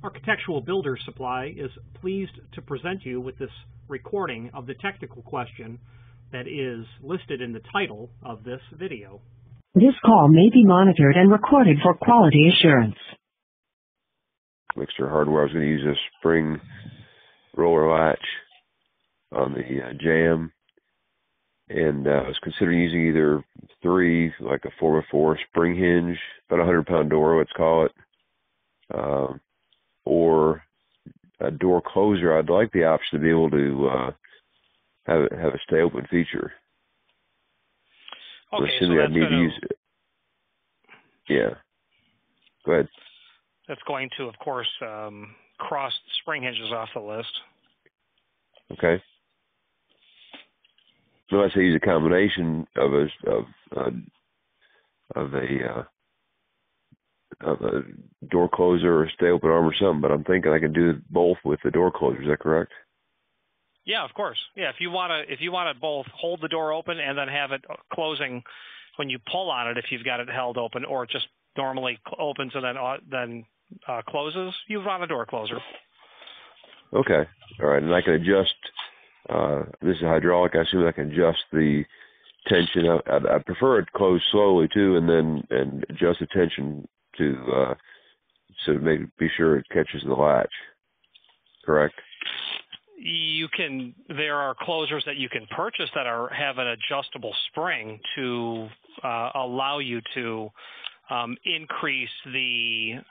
Architectural Builder Supply is pleased to present you with this recording of the technical question that is listed in the title of this video. This call may be monitored and recorded for quality assurance. Mixer hardware. I was going to use a spring roller latch on the jamb, and I was considering using either three, like a 4x4 spring hinge, about a 100-pound door, let's call it, or a door closer. I'd like the option to be able to have a stay open feature. Okay, assuming I need to use it. Yeah. Go ahead. That's going to, of course, cross spring hinges off the list. Okay. Unless I use a combination of a door closer or a stay open arm or something, but I'm thinking I can do both with the door closer. Is that correct? Yeah, of course. Yeah, if you want to both hold the door open and then have it closing when you pull on it, if you've got it held open, or it just normally opens and then closes, you want a door closer. Okay. All right, and I can adjust. This is hydraulic. I assume I can adjust the tension. I prefer it closed slowly too, and adjust the tension to be sure it catches the latch. Correct. There are closers that you can purchase that have an adjustable spring to allow you to increase the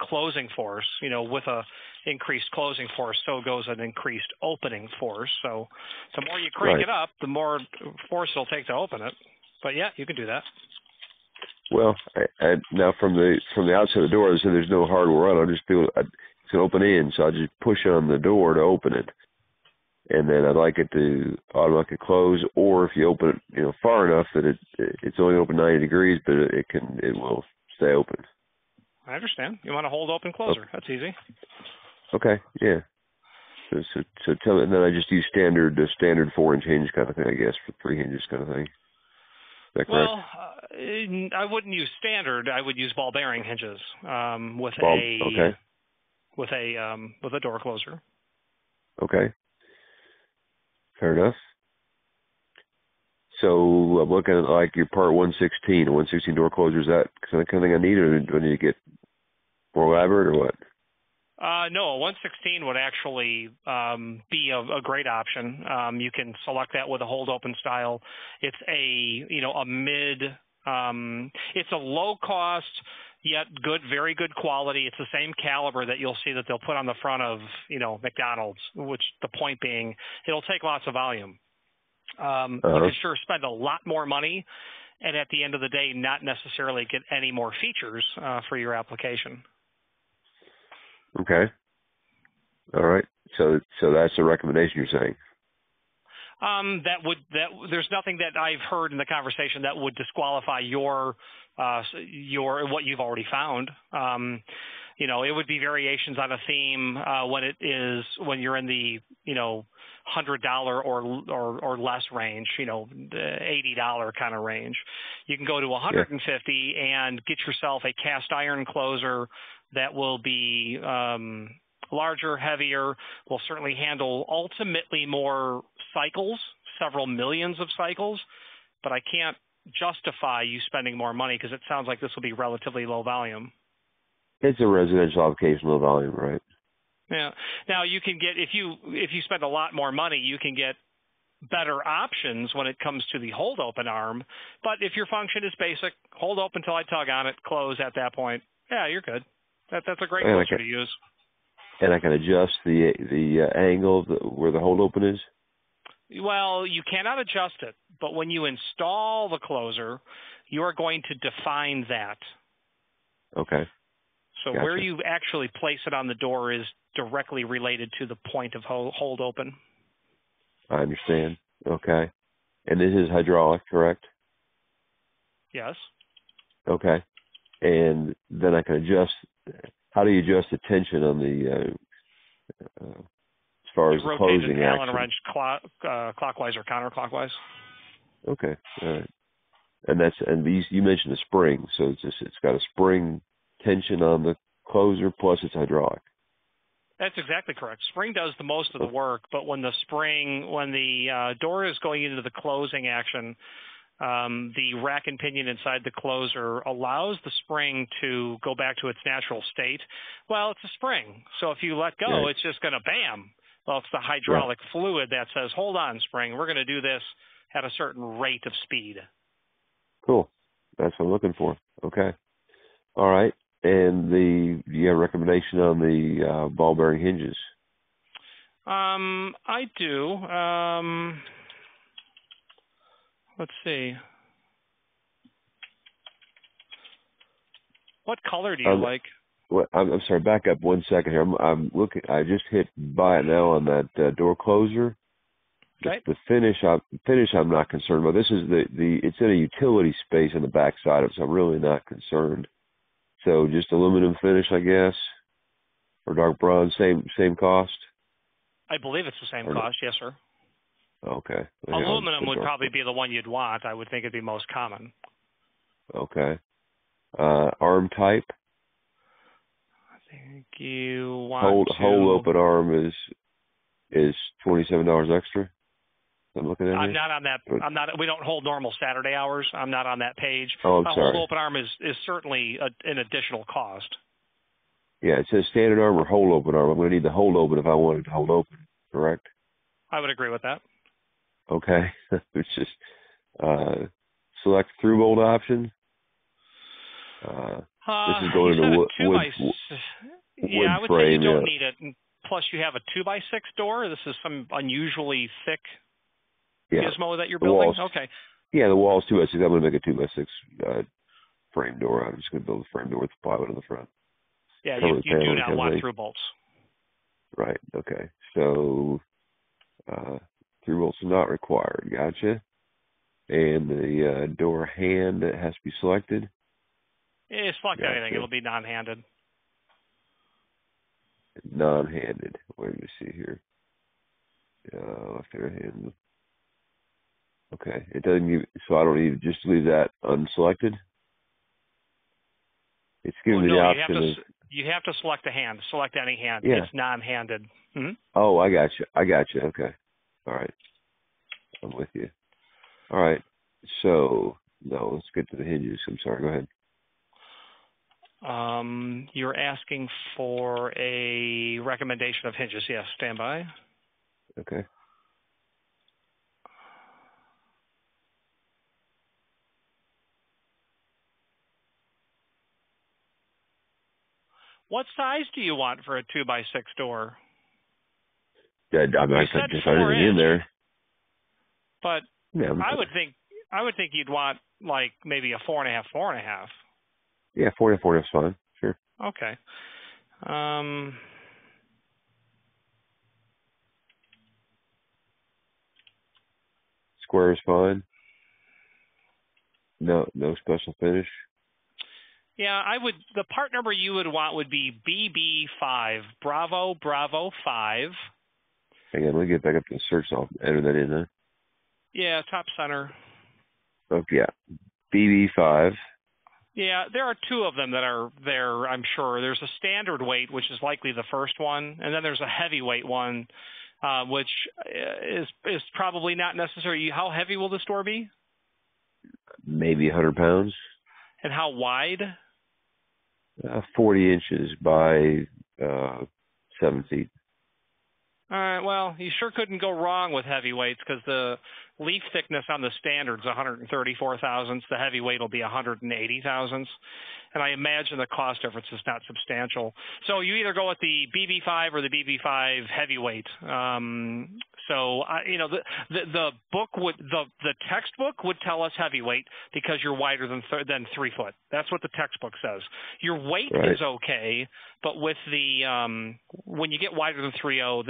closing force. With a increased closing force, so goes an increased opening force. So the more you crank it up, the more force it'll take to open it. But yeah, you can do that. Well, now from the outside of the door, so there's no hardware on. It's an open in, so I just push on the door to open it, and then I'd like it to automatically close. Or if you open it, far enough that it's only open 90 degrees, but it will stay open. I understand. You want to hold open closer? Okay. That's easy. Okay. Yeah. So tell me, and then I just use standard 4-inch hinge kind of thing, I guess, for 3 hinges kind of thing. Is that correct? Well, I wouldn't use standard. I would use ball bearing hinges with a door closer. Okay. Fair enough. So I'm looking at like your part 116, a 116 door closer. Is that the kind of thing I need, or do I need to get more elaborate, or what? No, a 116 would actually be a great option. You can select that with a hold open style. It's it's a low cost yet very good quality. It's the same caliber that you'll see that they'll put on the front of McDonald's. Which the point being, it'll take lots of volume. You can sure spend a lot more money, and at the end of the day, not necessarily get any more features for your application. Okay. All right. So that's a recommendation you're saying? There's nothing that I've heard in the conversation that would disqualify your what you've already found. It would be variations on a theme when you're in the $100 or less range, $80 kind of range. You can go to $150 and get yourself a cast iron closer that will be larger, heavier, will certainly handle ultimately more cycles, several millions of cycles, but I can't justify you spending more money because it sounds like this will be relatively low volume. It's a residential application, low volume, right? Yeah. Now you can get, if you spend a lot more money, you can get better options when it comes to the hold open arm. But if your function is basic, hold open until I tug on it, close at that point, yeah, you're good. That's a great closer to use. And I can adjust the angle where the hold open is? Well, you cannot adjust it, but when you install the closer, you are going to define that. Okay. So Gotcha. Where you actually place it on the door is directly related to the point of hold open. I understand. Okay. And this is hydraulic, correct? Yes. Okay. And then I can adjust. How do you adjust the tension on the as far as the closing action? Rotate the Allen wrench clockwise or counterclockwise. Okay. All right. And you mentioned the spring, so it's got a spring tension on the closer plus it's hydraulic. That's exactly correct. Spring does the most of the work, but when the door is going into the closing action, the rack and pinion inside the closer allows the spring to go back to its natural state. Well, it's a spring, so if you let go, it's just going to bam. Well, it's the hydraulic fluid that says, hold on, spring, we're going to do this at a certain rate of speed. Cool. That's what I'm looking for. Okay. All right. And do you have a recommendation on the ball bearing hinges? I do. Let's see. What color do you like? Well, I'm sorry. Back up 1 second here. I'm looking. I just hit buy it now on that door closer. Okay. The finish I'm not concerned about. This is it's in a utility space on the back side of it, so I'm really not concerned. So just aluminum finish, I guess, or dark bronze, same cost? I believe it's the same cost, yes, sir. Okay. Aluminum would probably be the one you'd want. I would think it'd be most common. Okay. Arm type? I think you want Whole open arm is $27 extra. I'm looking at I'm not on that. We don't hold normal Saturday hours. I'm not on that page. Oh, I'm sorry. Whole open arm is certainly an additional cost. Yeah, it says standard arm or whole open arm. I'm going to need the whole open if I wanted to hold open, correct? I would agree with that. Okay. It's just select through bolt option. This is going into wood yeah, I would frame, say you don't need it. Plus, you have a 2x6 door. This is some unusually thick gizmo that you're building? Walls, okay. Yeah, the wall's 2x6. I'm going to make a 2x6 frame door. I'm just going to build a frame door with plywood on the front. Yeah, you do not want through bolts. Right, okay. So, through bolts are not required. Gotcha. And the door hand that has to be selected? Yeah, select anything. It'll be non-handed. Non-handed. Wait, let me see here. Left-hand hand. Okay. It doesn't give, so I don't need to just leave that unselected? It's giving me the option you have to select a hand. Select any hand. Yeah. It's non-handed. Mm-hmm. Oh, I got you. Okay. All right. I'm with you. All right. So, no, let's get to the hinges. I'm sorry. Go ahead. You're asking for a recommendation of hinges. Yes, stand by. Okay. What size do you want for a 2x6 door? Yeah, I mean, I could just anything in there. But yeah, I would think you'd want like maybe a 4.5, 4.5. Yeah, 4.5 is fine. Sure. Okay. Square is fine. No special finish. Yeah, the part number you would want would be BB5, Bravo 5. Hang on, let me get back up to the search. I'll enter that in there. Yeah, top center. Okay, yeah. BB5. Yeah, there are two of them that are there, I'm sure. There's a standard weight, which is likely the first one, and then there's a heavyweight one, which is probably not necessary. How heavy will the door be? Maybe 100 pounds. And how wide? 40 inches by 7 feet. All right, well, you sure couldn't go wrong with heavyweights because the leaf thickness on the standard is 134 thousandths. The heavyweight will be 180 thousandths. And I imagine the cost difference is not substantial. So you either go with the BB5 or the BB5 heavyweight. The book the textbook would tell us heavyweight because you're wider than 3 foot. That's what the textbook says. Your weight is okay, but with the when you get wider than 3.0,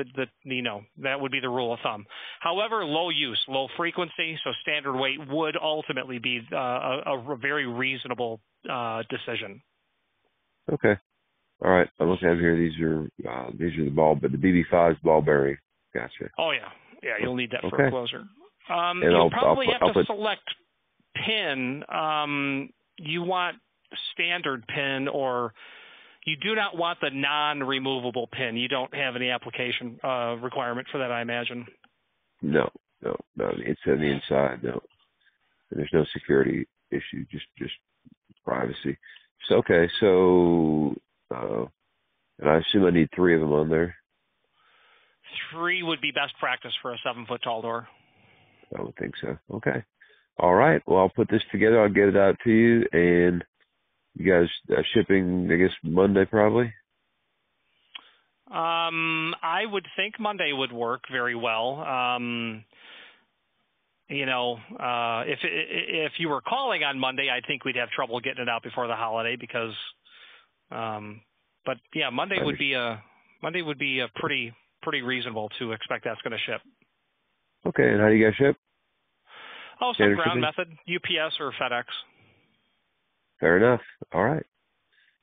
that would be the rule of thumb. However, low use, low frequency, so standard weight would ultimately be a very reasonable decision. Okay. All right. I'm looking at here. These are the ball, but the BB5 is ball bearing. Gotcha. Oh yeah. You'll need that for a closer. And you'll probably have to select pin. You want standard pin, or You do not want the non-removable pin. You don't have any application requirement for that, I imagine. No. It's on the inside. No, there's no security issue. Just privacy. So okay. So, and I assume I need 3 of them on there. 3 would be best practice for a 7-foot tall door. I would think so. Okay. All right. Well, I'll put this together. I'll get it out to you, and you guys shipping, I guess, Monday probably? I would think Monday would work very well. If you were calling on Monday, I think we'd have trouble getting it out before the holiday because, but yeah, Monday would be a pretty reasonable to expect that's going to ship. Okay. And how do you guys ship? Oh, some ground method, UPS or FedEx. Fair enough. All right.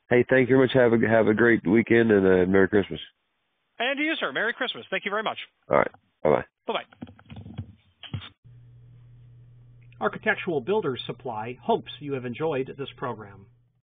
Hey, thank you very much. Have a great weekend and Merry Christmas. And to you, sir. Merry Christmas. Thank you very much. All right. Bye-bye. Bye-bye. Architectural Builders Supply hopes you have enjoyed this program.